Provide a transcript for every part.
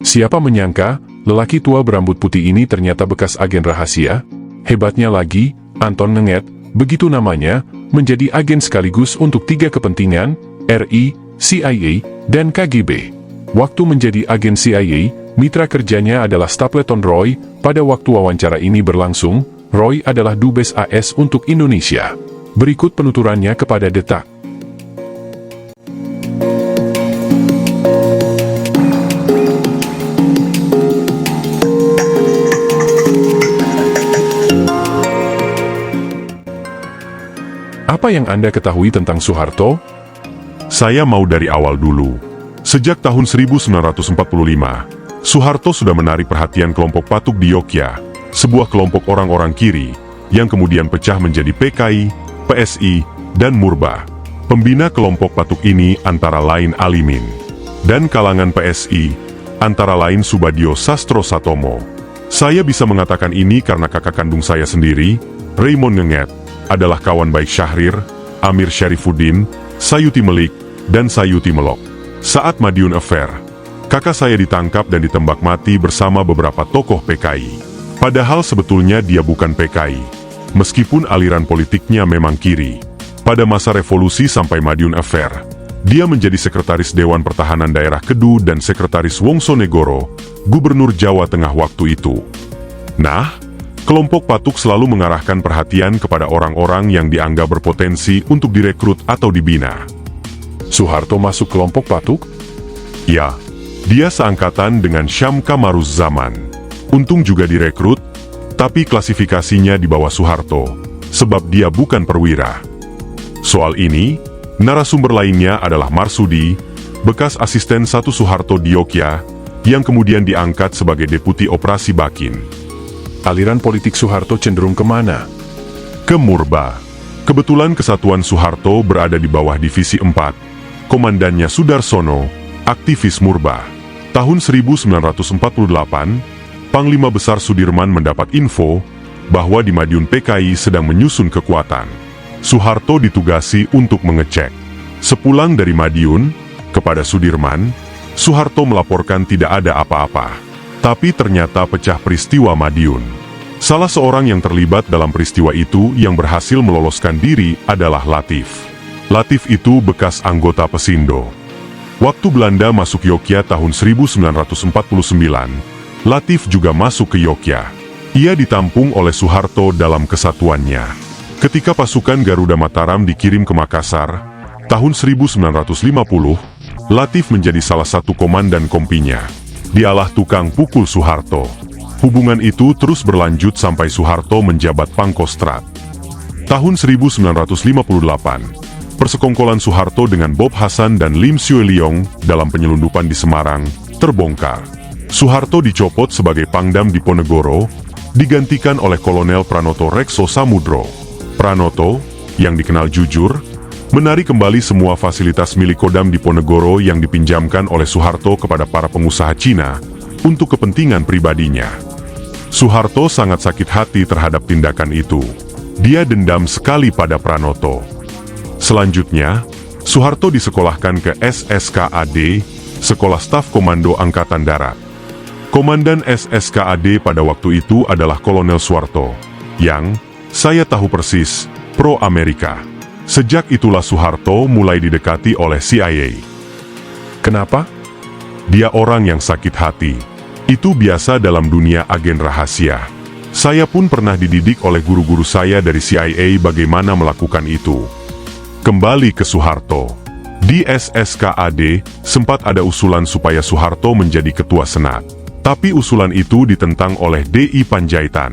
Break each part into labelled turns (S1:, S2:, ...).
S1: Siapa menyangka, lelaki tua berambut putih ini ternyata bekas agen rahasia? Hebatnya lagi, Anton Ngenget, begitu namanya, menjadi agen sekaligus untuk 3 kepentingan, RI, CIA, dan KGB. Waktu menjadi agen CIA, mitra kerjanya adalah Stapleton Roy. Pada waktu wawancara ini berlangsung, Roy adalah Dubes AS untuk Indonesia. Berikut penuturannya kepada Detak. Apa yang Anda ketahui tentang Soeharto?
S2: Saya mau dari awal dulu. Sejak tahun 1945, Soeharto sudah menarik perhatian kelompok Patuk di Yogyakarta, sebuah kelompok orang-orang kiri, yang kemudian pecah menjadi PKI, PSI, dan Murba. Pembina kelompok Patuk ini antara lain Alimin. Dan kalangan PSI, antara lain Subadio Sastro Satomo. Saya bisa mengatakan ini karena kakak kandung saya sendiri, Raymond Ngenget, adalah kawan baik Syahrir, Amir Syarifuddin, Sayuti Melik, dan Sayuti Melok. Saat Madiun Affair, kakak saya ditangkap dan ditembak mati bersama beberapa tokoh PKI. Padahal sebetulnya dia bukan PKI, meskipun aliran politiknya memang kiri. Pada masa revolusi sampai Madiun Affair, dia menjadi sekretaris Dewan Pertahanan Daerah Kedu dan sekretaris Wongsonegoro, Gubernur Jawa Tengah waktu itu. Nah, kelompok Patuk selalu mengarahkan perhatian kepada orang-orang yang dianggap berpotensi untuk direkrut atau dibina.
S1: Soeharto masuk kelompok Patuk?
S2: Ya, dia seangkatan dengan Syam Kamaruz Zaman. Untung juga direkrut, tapi klasifikasinya di bawah Soeharto, sebab dia bukan perwira. Soal ini, narasumber lainnya adalah Marsudi, bekas asisten 1 Soeharto di Yogyakarta, yang kemudian diangkat sebagai Deputi Operasi Bakin.
S1: Aliran politik Soeharto cenderung kemana?
S2: Ke Murba. Kebetulan kesatuan Soeharto berada di bawah Divisi 4. Komandannya Sudarsono, aktivis Murba. Tahun 1948, Panglima Besar Sudirman mendapat info bahwa di Madiun PKI sedang menyusun kekuatan. Soeharto ditugasi untuk mengecek. Sepulang dari Madiun, kepada Sudirman, Soeharto melaporkan tidak ada apa-apa. Tapi ternyata pecah peristiwa Madiun. Salah seorang yang terlibat dalam peristiwa itu yang berhasil meloloskan diri adalah Latif. Latif itu bekas anggota Pesindo. Waktu Belanda masuk Yogyakarta tahun 1949, Latif juga masuk ke Yogyakarta. Ia ditampung oleh Soeharto dalam kesatuannya. Ketika pasukan Garuda Mataram dikirim ke Makassar, tahun 1950, Latif menjadi salah satu komandan kompinya. Dialah tukang pukul Soeharto. Hubungan itu terus berlanjut sampai Soeharto menjabat Pangkostrat. Tahun 1958, persekongkolan Soeharto dengan Bob Hasan dan Lim Swee Leong dalam penyelundupan di Semarang terbongkar. Soeharto dicopot sebagai Pangdam Diponegoro, digantikan oleh Kolonel Pranoto Rekso Samudro. Pranoto, yang dikenal jujur, menarik kembali semua fasilitas milik Kodam Diponegoro yang dipinjamkan oleh Soeharto kepada para pengusaha Cina untuk kepentingan pribadinya. Soeharto sangat sakit hati terhadap tindakan itu. Dia dendam sekali pada Pranoto. Selanjutnya, Soeharto disekolahkan ke SSKAD, Sekolah Staf Komando Angkatan Darat. Komandan SSKAD pada waktu itu adalah Kolonel Suwarto, yang, saya tahu persis, pro-Amerika. Sejak itulah Soeharto mulai didekati oleh CIA.
S1: Kenapa?
S2: Dia orang yang sakit hati. Itu biasa dalam dunia agen rahasia. Saya pun pernah dididik oleh guru-guru saya dari CIA bagaimana melakukan itu. Kembali ke Soeharto. Di SSKAD, sempat ada usulan supaya Soeharto menjadi ketua senat. Tapi usulan itu ditentang oleh DI Panjaitan.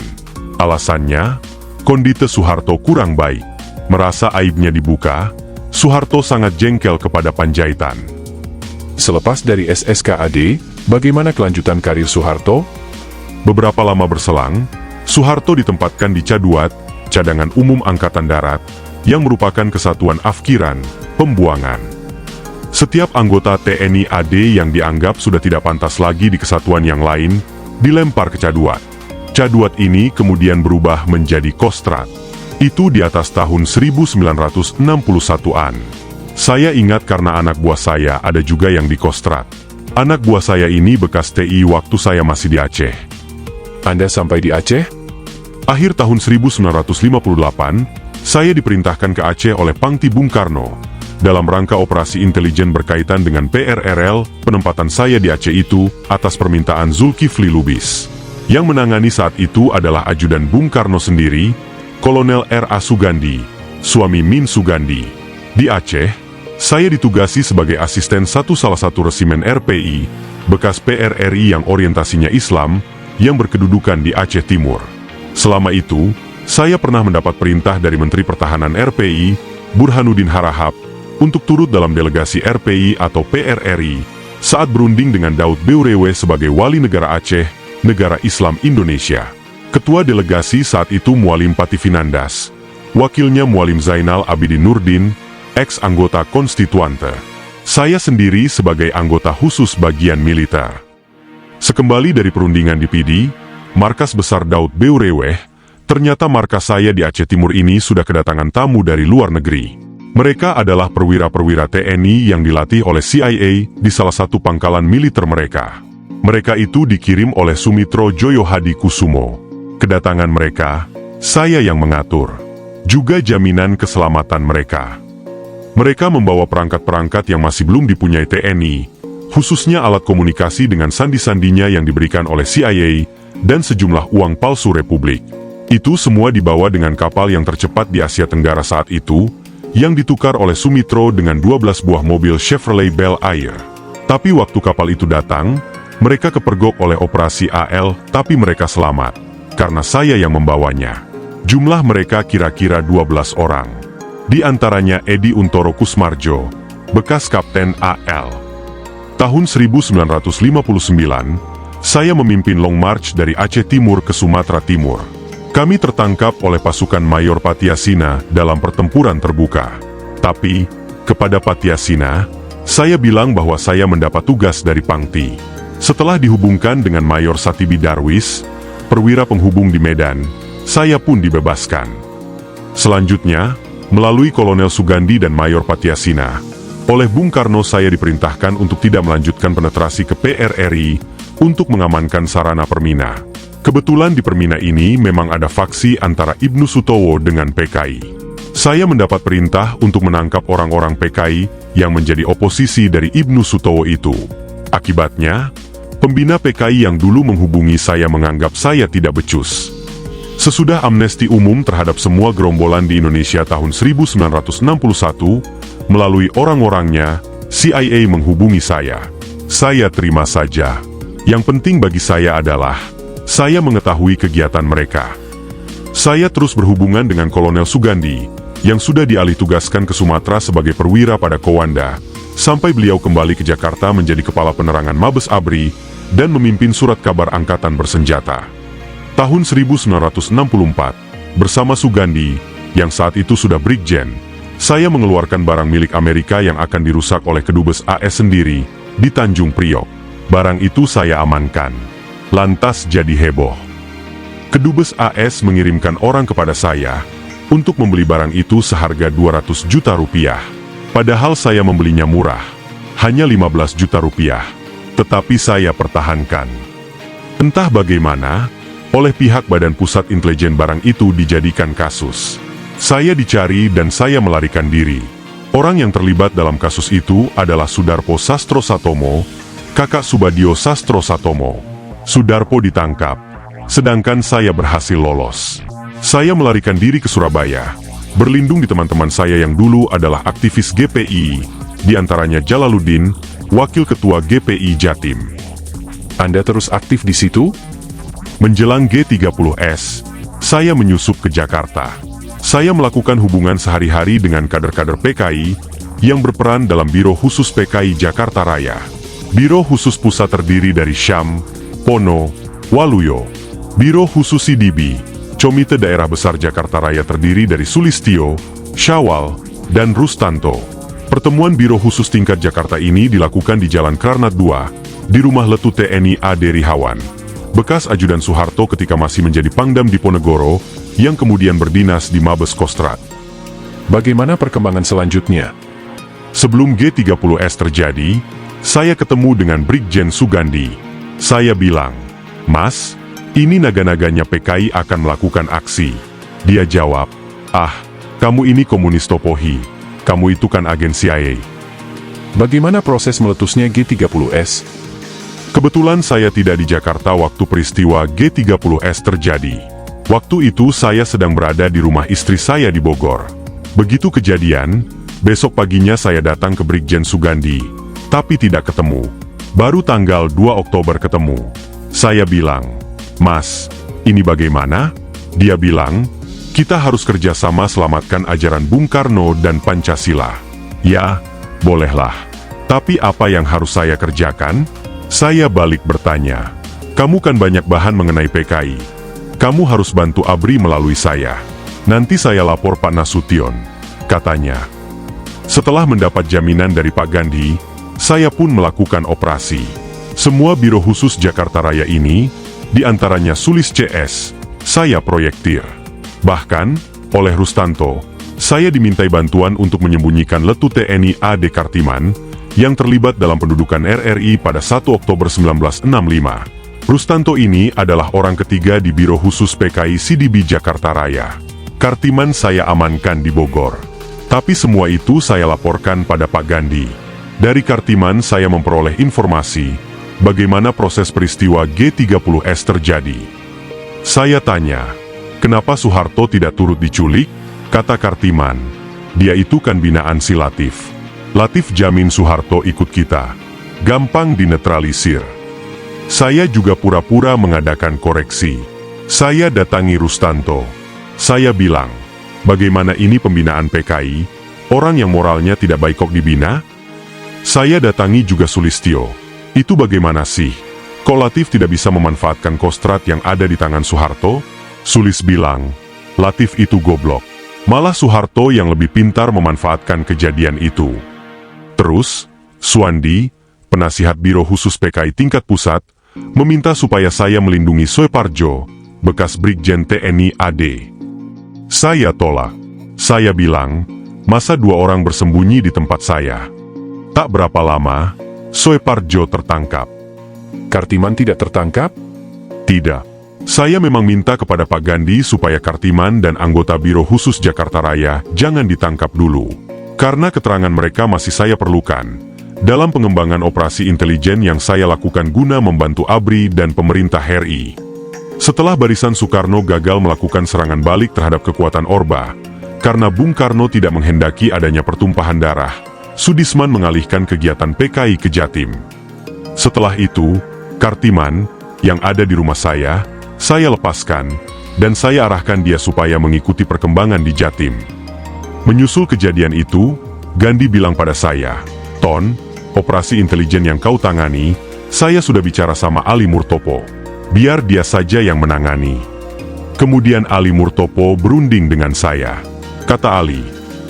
S2: Alasannya, kondite Soeharto kurang baik. Merasa aibnya dibuka, Soeharto sangat jengkel kepada Panjaitan.
S1: Selepas dari SSKAD, bagaimana kelanjutan karir Soeharto?
S2: Beberapa lama berselang, Soeharto ditempatkan di Caduat, Cadangan Umum Angkatan Darat, yang merupakan kesatuan afkiran, pembuangan. Setiap anggota TNI AD yang dianggap sudah tidak pantas lagi di kesatuan yang lain, dilempar ke Caduat. Caduat ini kemudian berubah menjadi Kostrat. Itu di atas tahun 1961-an. Saya ingat karena anak buah saya ada juga yang di Kostrat. Anak buah saya ini bekas TI waktu saya masih di Aceh.
S1: Anda sampai di Aceh?
S2: Akhir tahun 1958, saya diperintahkan ke Aceh oleh Pangti Bung Karno. Dalam rangka operasi intelijen berkaitan dengan PRRL, penempatan saya di Aceh itu atas permintaan Zulkifli Lubis. Yang menangani saat itu adalah ajudan Bung Karno sendiri, Kolonel R.A. Sugandi, suami Min Sugandi. Di Aceh, saya ditugasi sebagai asisten salah satu resimen RPI, bekas PRRI yang orientasinya Islam, yang berkedudukan di Aceh Timur. Selama itu, saya pernah mendapat perintah dari Menteri Pertahanan RPI, Burhanuddin Harahap, untuk turut dalam delegasi RPI atau PRRI, saat berunding dengan Daud Beurewe sebagai Wali Negara Aceh, Negara Islam Indonesia. Ketua delegasi saat itu Mualim Patifinandas, wakilnya Mualim Zainal Abidin Nurdin, ex-anggota konstituante. Saya sendiri sebagai anggota khusus bagian militer. Sekembali dari perundingan di PD, markas besar Daud Beurewe, ternyata markas saya di Aceh Timur ini sudah kedatangan tamu dari luar negeri. Mereka adalah perwira-perwira TNI yang dilatih oleh CIA di salah satu pangkalan militer mereka. Mereka itu dikirim oleh Sumitro Joyo Hadi Kusumo. Kedatangan mereka, saya yang mengatur. Juga jaminan keselamatan mereka. Mereka membawa perangkat-perangkat yang masih belum dipunyai TNI, khususnya alat komunikasi dengan sandi-sandinya yang diberikan oleh CIA, dan sejumlah uang palsu Republik. Itu semua dibawa dengan kapal yang tercepat di Asia Tenggara saat itu, yang ditukar oleh Sumitro dengan 12 buah mobil Chevrolet Bel Air. Tapi waktu kapal itu datang, mereka kepergok oleh operasi AL, tapi mereka selamat, karena saya yang membawanya. Jumlah mereka kira-kira 12 orang. Di antaranya Edi Untoro Kusmarjo, bekas Kapten AL. Tahun 1959, saya memimpin Long March dari Aceh Timur ke Sumatera Timur. Kami tertangkap oleh pasukan Mayor Patiasina dalam pertempuran terbuka. Tapi, kepada Patiasina, saya bilang bahwa saya mendapat tugas dari Pangti. Setelah dihubungkan dengan Mayor Satibi Darwis, perwira penghubung di Medan, saya pun dibebaskan. Selanjutnya, melalui Kolonel Sugandi dan Mayor Patiasina, oleh Bung Karno saya diperintahkan untuk tidak melanjutkan penetrasi ke PRRI untuk mengamankan sarana Permina. Kebetulan di Permina ini memang ada faksi antara Ibnu Sutowo dengan PKI. Saya mendapat perintah untuk menangkap orang-orang PKI yang menjadi oposisi dari Ibnu Sutowo itu. Akibatnya, pembina PKI yang dulu menghubungi saya menganggap saya tidak becus. Sesudah amnesti umum terhadap semua gerombolan di Indonesia tahun 1961, melalui orang-orangnya, CIA menghubungi saya. Saya terima saja. Yang penting bagi saya adalah, saya mengetahui kegiatan mereka. Saya terus berhubungan dengan Kolonel Sugandi, yang sudah dialih tugaskan ke Sumatera sebagai perwira pada Kowanda, sampai beliau kembali ke Jakarta menjadi Kepala Penerangan Mabes ABRI, dan memimpin surat kabar angkatan bersenjata. Tahun 1964, bersama Sugandi, yang saat itu sudah Brigjen, saya mengeluarkan barang milik Amerika yang akan dirusak oleh Kedubes AS sendiri, di Tanjung Priok. Barang itu saya amankan. Lantas jadi heboh. Kedubes AS mengirimkan orang kepada saya, untuk membeli barang itu seharga 200 juta rupiah. Padahal saya membelinya murah, hanya 15 juta rupiah. Tetapi saya pertahankan. Entah bagaimana, oleh pihak Badan Pusat Intelijen barang itu dijadikan kasus. Saya dicari dan saya melarikan diri. Orang yang terlibat dalam kasus itu adalah Sudarpo Sastro Satomo, kakak Subadio Sastro Satomo. Sudarpo ditangkap, sedangkan saya berhasil lolos. Saya melarikan diri ke Surabaya, berlindung di teman-teman saya yang dulu adalah aktivis GPI, diantaranya Jalaluddin, wakil ketua GPI Jatim.
S1: Anda terus aktif di situ?
S2: Menjelang G30S, saya menyusup ke Jakarta. Saya melakukan hubungan sehari-hari dengan kader-kader PKI yang berperan dalam Biro Khusus PKI Jakarta Raya. Biro Khusus Pusat terdiri dari Syam, Pono, Waluyo. Biro Khusus CDB, Comite Daerah Besar Jakarta Raya terdiri dari Sulistio, Syawal, dan Rustanto. Pertemuan Biro Khusus tingkat Jakarta ini dilakukan di Jalan Karnat 2, di rumah letu TNI AD Rihawan, bekas ajudan Soeharto ketika masih menjadi Pangdam Diponegoro, yang kemudian berdinas di Mabes Kostrad.
S1: Bagaimana perkembangan selanjutnya?
S2: Sebelum G30S terjadi, Saya ketemu dengan Brigjen Sugandi. Saya bilang, "Mas, ini naga-naganya PKI akan melakukan aksi." Dia jawab, "Ah, kamu ini komunis topohi. Kamu itu kan agen CIA."
S1: Bagaimana proses meletusnya G30S?
S2: Kebetulan saya tidak di Jakarta waktu peristiwa G30S terjadi. Waktu itu saya sedang berada di rumah istri saya di Bogor. Begitu kejadian, besok paginya saya datang ke Brigjen Sugandi, tapi tidak ketemu. Baru tanggal 2 Oktober ketemu. Saya bilang, "Mas, ini bagaimana?" Dia bilang, "Kita harus kerjasama selamatkan ajaran Bung Karno dan Pancasila." Ya, bolehlah. Tapi apa yang harus saya kerjakan? Saya balik bertanya, "Kamu kan banyak bahan mengenai PKI. Kamu harus bantu ABRI melalui saya. Nanti saya lapor Pak Nasution," katanya. Setelah mendapat jaminan dari Pak Gandhi, saya pun melakukan operasi. Semua biro khusus Jakarta Raya ini, diantaranya Sulis CS, saya proyektir. Bahkan, oleh Rustanto, saya dimintai bantuan untuk menyembunyikan letu TNI AD Kartiman yang terlibat dalam pendudukan RRI pada 1 Oktober 1965. Rustanto ini adalah orang ketiga di Biro Khusus PKI CDB Jakarta Raya. Kartiman saya amankan di Bogor. Tapi semua itu saya laporkan pada Pak Gandhi. Dari Kartiman saya memperoleh informasi bagaimana proses peristiwa G30S terjadi. Saya tanya, "Kenapa Soeharto tidak turut diculik?" Kata Kartiman, "Dia itu kan binaan si Latif. Latif jamin Soeharto ikut kita. Gampang dinetralisir." Saya juga pura-pura mengadakan koreksi. Saya datangi Rustanto. Saya bilang, "Bagaimana ini pembinaan PKI? Orang yang moralnya tidak baik kok dibina?" Saya datangi juga Sulistyo. "Itu bagaimana sih? Kok Latif tidak bisa memanfaatkan kostrat yang ada di tangan Soeharto?" Sulis bilang, "Latif itu goblok. Malah Soeharto yang lebih pintar memanfaatkan kejadian itu." Terus, Suwandi, penasihat Biro Khusus PKI tingkat pusat, meminta supaya saya melindungi Soeparjo, bekas Brigjen TNI AD. Saya tolak. Saya bilang, "Masa 2 orang bersembunyi di tempat saya?" Tak berapa lama, Soeparjo tertangkap.
S1: Kartiman tidak tertangkap?
S2: Tidak. Saya memang minta kepada Pak Gandhi supaya Kartiman dan anggota Biro Khusus Jakarta Raya jangan ditangkap dulu. Karena keterangan mereka masih saya perlukan dalam pengembangan operasi intelijen yang saya lakukan guna membantu ABRI dan pemerintah RI. Setelah barisan Soekarno gagal melakukan serangan balik terhadap kekuatan Orba, karena Bung Karno tidak menghendaki adanya pertumpahan darah, Sudisman mengalihkan kegiatan PKI ke Jatim. Setelah itu, Kartiman, yang ada di rumah saya lepaskan, dan saya arahkan dia supaya mengikuti perkembangan di Jatim. Menyusul kejadian itu, Gandhi bilang pada saya, "Ton, operasi intelijen yang kau tangani, saya sudah bicara sama Ali Murtopo. Biar dia saja yang menangani." Kemudian Ali Murtopo berunding dengan saya. Kata Ali,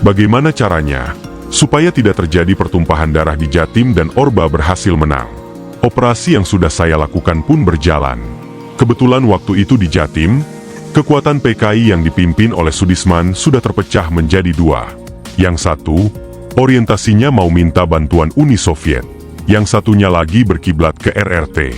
S2: "Bagaimana caranya supaya tidak terjadi pertumpahan darah di Jatim dan Orba berhasil menang?" Operasi yang sudah saya lakukan pun berjalan. Kebetulan waktu itu di Jatim, kekuatan PKI yang dipimpin oleh Sudisman sudah terpecah menjadi 2. Yang satu, orientasinya mau minta bantuan Uni Soviet. Yang satunya lagi berkiblat ke RRT.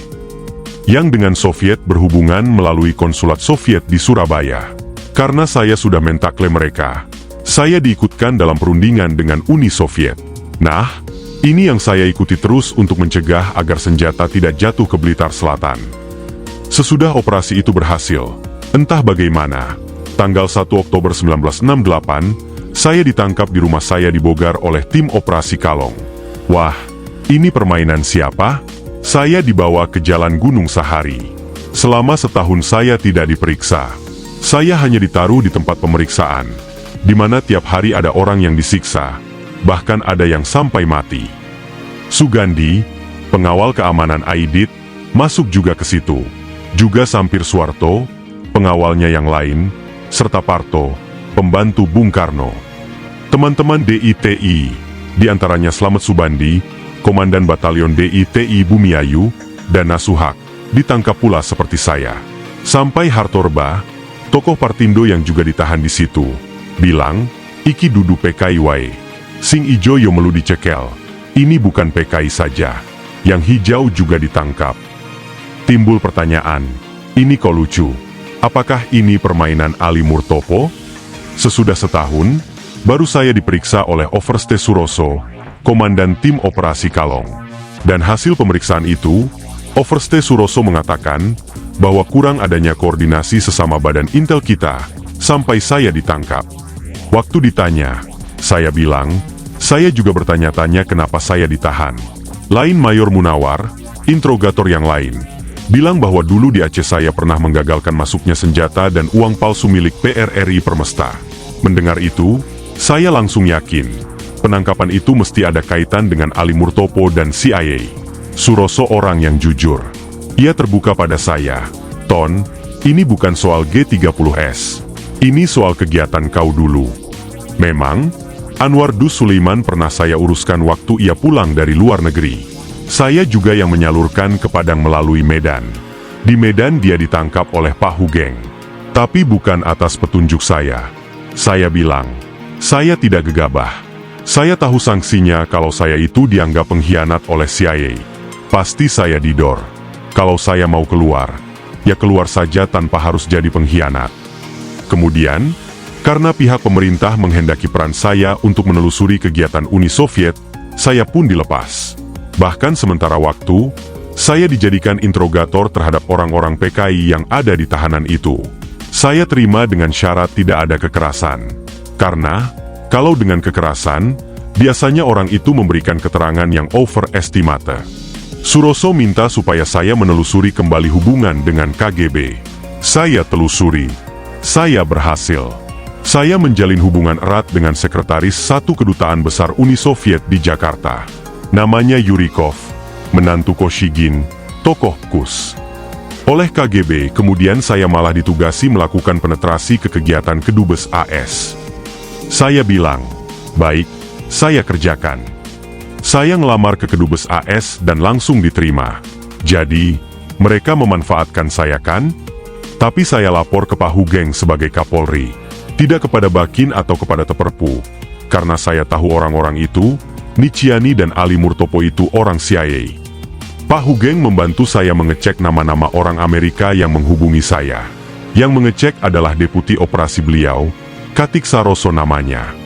S2: Yang dengan Soviet berhubungan melalui konsulat Soviet di Surabaya. Karena saya sudah mentakle mereka, saya diikutkan dalam perundingan dengan Uni Soviet. Nah, ini yang saya ikuti terus untuk mencegah agar senjata tidak jatuh ke Blitar Selatan. Sesudah operasi itu berhasil, entah bagaimana, tanggal 1 Oktober 1968, saya ditangkap di rumah saya di Bogor oleh tim operasi Kalong. Wah, ini permainan siapa? Saya dibawa ke Jalan Gunung Sahari. Selama setahun saya tidak diperiksa. Saya hanya ditaruh di tempat pemeriksaan, di mana tiap hari ada orang yang disiksa, bahkan ada yang sampai mati. Sugandi, pengawal keamanan Aidit, masuk juga ke situ. Juga Sampir Suwarto, pengawalnya yang lain, serta Parto, pembantu Bung Karno. Teman-teman DITI, diantaranya Slamet Subandi, Komandan Batalion DITI Bumiayu, dan Nasuhak, ditangkap pula seperti saya. Sampai Hartorba, tokoh Partindo yang juga ditahan di situ, bilang, "Iki dudu PKI wae. Sing ijo yo melu dicekel. ini bukan PKI saja. Yang hijau juga ditangkap. Timbul pertanyaan, ini kok lucu? Apakah ini permainan Ali Murtopo? Sesudah setahun, baru saya diperiksa oleh Overste Suroso, Komandan Tim Operasi Kalong. Dan hasil pemeriksaan itu, Overste Suroso mengatakan bahwa kurang adanya koordinasi sesama badan intel kita, sampai saya ditangkap. Waktu ditanya, saya bilang, saya juga bertanya-tanya kenapa saya ditahan. Lain Mayor Munawar, interrogator yang lain, bilang bahwa dulu di Aceh saya pernah menggagalkan masuknya senjata dan uang palsu milik PRRI Permesta. Mendengar itu, saya langsung yakin, penangkapan itu mesti ada kaitan dengan Ali Murtopo dan CIA. Suroso orang yang jujur. Ia terbuka pada saya, Ton, ini bukan soal G30S. Ini soal kegiatan kau dulu. Memang, Anwar Dus Sulaiman pernah saya uruskan waktu ia pulang dari luar negeri. Saya juga yang menyalurkan ke Padang melalui Medan. Di Medan dia ditangkap oleh Pak Hugeng. Tapi bukan atas petunjuk saya. Saya bilang, saya tidak gegabah. Saya tahu sanksinya kalau saya itu dianggap pengkhianat oleh CIA. Pasti saya didor. Kalau saya mau keluar, ya keluar saja tanpa harus jadi pengkhianat. Kemudian, karena pihak pemerintah menghendaki peran saya untuk menelusuri kegiatan Uni Soviet, saya pun dilepas. Bahkan sementara waktu, saya dijadikan interrogator terhadap orang-orang PKI yang ada di tahanan itu. Saya terima dengan syarat tidak ada kekerasan. Karena, kalau dengan kekerasan, biasanya orang itu memberikan keterangan yang overestimate. Suroso minta supaya saya menelusuri kembali hubungan dengan KGB. Saya telusuri. Saya berhasil. Saya menjalin hubungan erat dengan sekretaris satu kedutaan besar Uni Soviet di Jakarta. Namanya Yurikov, menantu Koshigin, tokoh KUS. Oleh KGB, kemudian saya malah ditugasi melakukan penetrasi ke kegiatan Kedubes AS. Saya bilang, baik, saya kerjakan. Saya ngelamar ke Kedubes AS dan langsung diterima. Jadi, mereka memanfaatkan saya kan? Tapi saya lapor ke Pak Hugeng sebagai Kapolri. Tidak kepada Bakin atau kepada Teperpu. Karena saya tahu orang-orang itu, Niciani dan Ali Murtopo itu orang CIA. Pak Hugeng membantu saya mengecek nama-nama orang Amerika yang menghubungi saya. Yang mengecek adalah deputi operasi beliau, Katik Saroso namanya.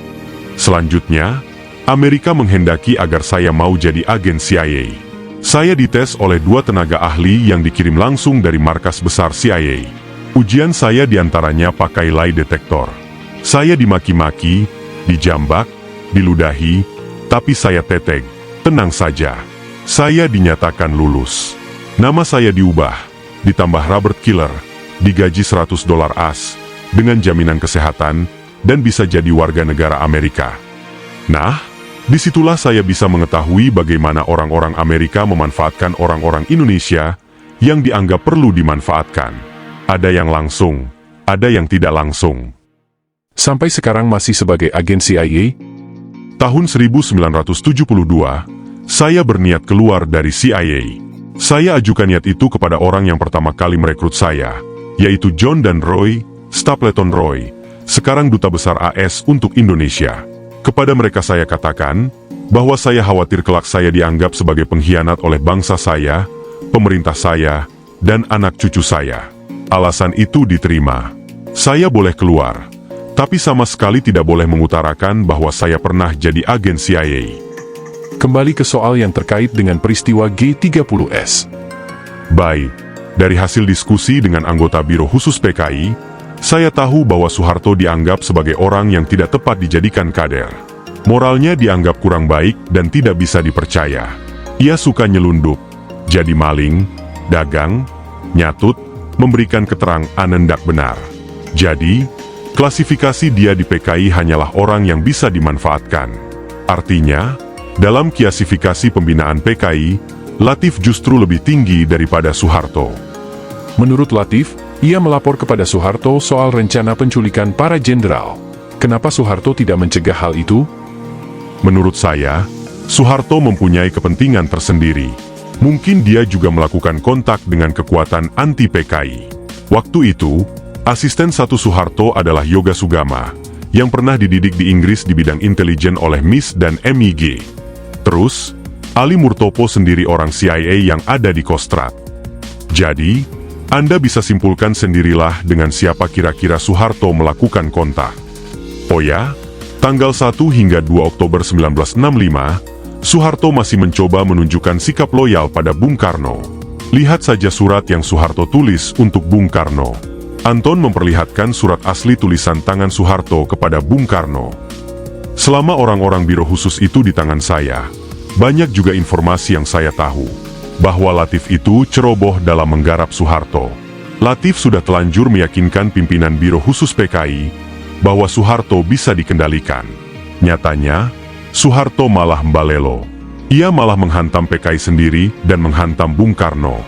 S2: Selanjutnya, Amerika menghendaki agar saya mau jadi agen CIA. Saya dites oleh 2 tenaga ahli yang dikirim langsung dari markas besar CIA. Ujian saya diantaranya pakai lie detektor. Saya dimaki-maki, dijambak, diludahi, tapi saya teteg, tenang saja. Saya dinyatakan lulus. Nama saya diubah, ditambah Robert Killer, digaji $100 AS, dengan jaminan kesehatan, dan bisa jadi warga negara Amerika. Nah, disitulah saya bisa mengetahui bagaimana orang-orang Amerika memanfaatkan orang-orang Indonesia yang dianggap perlu dimanfaatkan. Ada yang langsung, ada yang tidak langsung.
S1: Sampai sekarang masih sebagai agen CIA?
S2: Tahun 1972, saya berniat keluar dari CIA. Saya ajukan niat itu kepada orang yang pertama kali merekrut saya, yaitu John dan Roy, Stapleton Roy, sekarang Duta Besar AS untuk Indonesia. Kepada mereka saya katakan, bahwa saya khawatir kelak saya dianggap sebagai pengkhianat oleh bangsa saya, pemerintah saya, dan anak cucu saya. Alasan itu diterima. Saya boleh keluar, tapi sama sekali tidak boleh mengutarakan bahwa saya pernah jadi agen CIA.
S1: Kembali ke soal yang terkait dengan peristiwa G30S.
S2: Baik, dari hasil diskusi dengan anggota Biro Khusus PKI, saya tahu bahwa Soeharto dianggap sebagai orang yang tidak tepat dijadikan kader. Moralnya dianggap kurang baik dan tidak bisa dipercaya. Ia suka nyelundup, jadi maling, dagang, nyatut, memberikan keterangan hendak benar. Jadi, klasifikasi dia di PKI hanyalah orang yang bisa dimanfaatkan. Artinya, dalam klasifikasi pembinaan PKI, Latif justru lebih tinggi daripada Soeharto.
S1: Menurut Latif, ia melapor kepada Soeharto soal rencana penculikan para jenderal. Kenapa Soeharto tidak mencegah hal itu?
S2: Menurut saya, Soeharto mempunyai kepentingan tersendiri. Mungkin dia juga melakukan kontak dengan kekuatan anti-PKI. Waktu itu, asisten satu Soeharto adalah Yoga Sugama, yang pernah dididik di Inggris di bidang intelijen oleh MIS dan MIG. Terus, Ali Murtopo sendiri orang CIA yang ada di Kostrad. Jadi, Anda bisa simpulkan sendirilah dengan siapa kira-kira Soeharto melakukan kontak. Oh ya, tanggal 1 hingga 2 Oktober 1965, Soeharto masih mencoba menunjukkan sikap loyal pada Bung Karno. Lihat saja surat yang Soeharto tulis untuk Bung Karno. Anton memperlihatkan surat asli tulisan tangan Soeharto kepada Bung Karno. Selama orang-orang biro khusus itu di tangan saya, banyak juga informasi yang saya tahu, bahwa Latif itu ceroboh dalam menggarap Soeharto. Latif sudah telanjur meyakinkan pimpinan biro khusus PKI, bahwa Soeharto bisa dikendalikan. Nyatanya, Soeharto malah mbalelo. Ia malah menghantam PKI sendiri dan menghantam Bung Karno.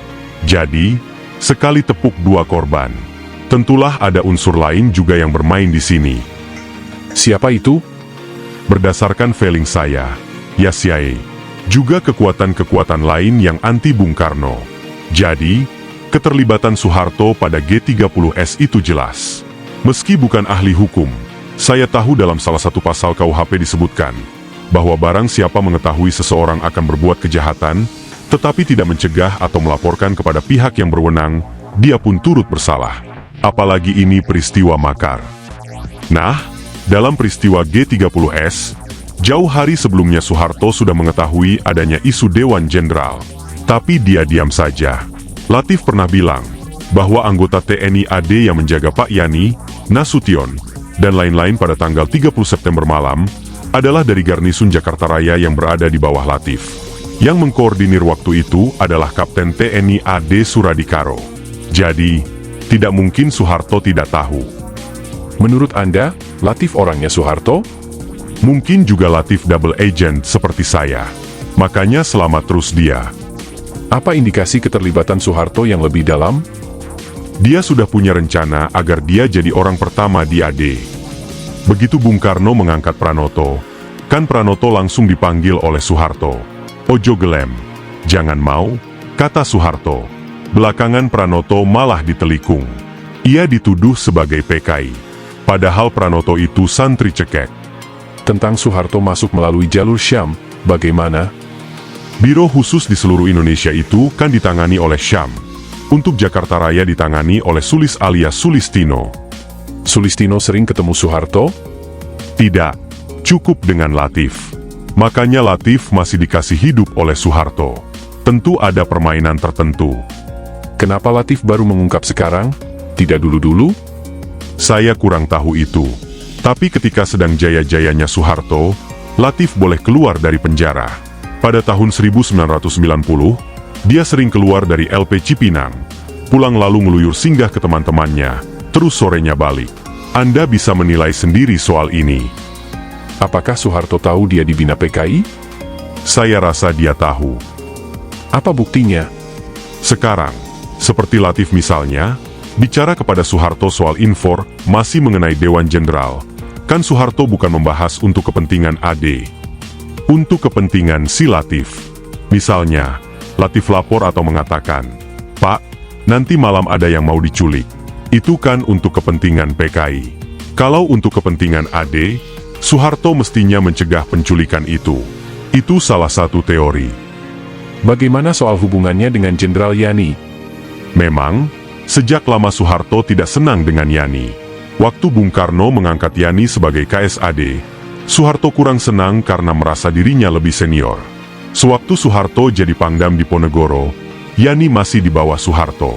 S2: Jadi, sekali tepuk dua korban. Tentulah ada unsur lain juga yang bermain di sini.
S1: Siapa itu?
S2: Berdasarkan feeling saya, ya CIA. Juga kekuatan-kekuatan lain yang anti Bung Karno. Jadi, keterlibatan Soeharto pada G30S itu jelas. Meski bukan ahli hukum, saya tahu dalam salah satu pasal KUHP disebutkan, bahwa barang siapa mengetahui seseorang akan berbuat kejahatan, tetapi tidak mencegah atau melaporkan kepada pihak yang berwenang, dia pun turut bersalah. Apalagi ini peristiwa makar. Nah, dalam peristiwa G30S, jauh hari sebelumnya Soeharto sudah mengetahui adanya isu Dewan Jenderal. Tapi dia diam saja. Latif pernah bilang, bahwa anggota TNI AD yang menjaga Pak Yani, Nasution, dan lain-lain pada tanggal 30 September malam, adalah dari Garnisun Jakarta Raya yang berada di bawah Latif. Yang mengkoordinir waktu itu adalah Kapten TNI AD Suradikaro. Jadi, tidak mungkin Soeharto tidak tahu.
S1: Menurut Anda, Latif orangnya Soeharto?
S2: Mungkin juga Latif double agent seperti saya. Makanya selamat terus dia.
S1: Apa indikasi keterlibatan Soeharto yang lebih dalam?
S2: Dia sudah punya rencana agar dia jadi orang pertama di AD. Begitu Bung Karno mengangkat Pranoto, kan Pranoto langsung dipanggil oleh Soeharto. Ojo gelem, jangan mau, kata Soeharto. Belakangan Pranoto malah ditelikung. Ia dituduh sebagai PKI. Padahal Pranoto itu santri cekek.
S1: Tentang Soeharto masuk melalui jalur Syam, bagaimana?
S2: Biro khusus di seluruh Indonesia itu kan ditangani oleh Syam. Untuk Jakarta Raya ditangani oleh Sulis alias Sulistino.
S1: Sulistino sering ketemu Soeharto?
S2: Tidak, cukup dengan Latif. Makanya Latif masih dikasih hidup oleh Soeharto. Tentu ada permainan tertentu.
S1: Kenapa Latif baru mengungkap sekarang? Tidak dulu-dulu?
S2: Saya kurang tahu itu. Tapi ketika sedang jaya-jayanya Soeharto, Latif boleh keluar dari penjara. Pada tahun 1990, dia sering keluar dari LP Cipinang, pulang lalu ngeluyur singgah ke teman-temannya, terus sorenya balik. Anda bisa menilai sendiri soal ini.
S1: Apakah Soeharto tahu dia dibina PKI?
S2: Saya rasa dia tahu.
S1: Apa buktinya?
S2: Sekarang, seperti Latif misalnya, bicara kepada Soeharto soal infor masih mengenai Dewan Jenderal. Kan Soeharto bukan membahas untuk kepentingan AD. Untuk kepentingan si Latif. Misalnya, Latif lapor atau mengatakan, "Pak, nanti malam ada yang mau diculik." Itu kan untuk kepentingan PKI. Kalau untuk kepentingan AD, Soeharto mestinya mencegah penculikan itu. Itu salah satu teori.
S1: Bagaimana soal hubungannya dengan Jenderal Yani?
S2: Memang, sejak lama Soeharto tidak senang dengan Yani. Waktu Bung Karno mengangkat Yani sebagai KSAD, Soeharto kurang senang karena merasa dirinya lebih senior. Sewaktu Soeharto jadi Pangdam Diponegoro, Yani masih di bawah Soeharto.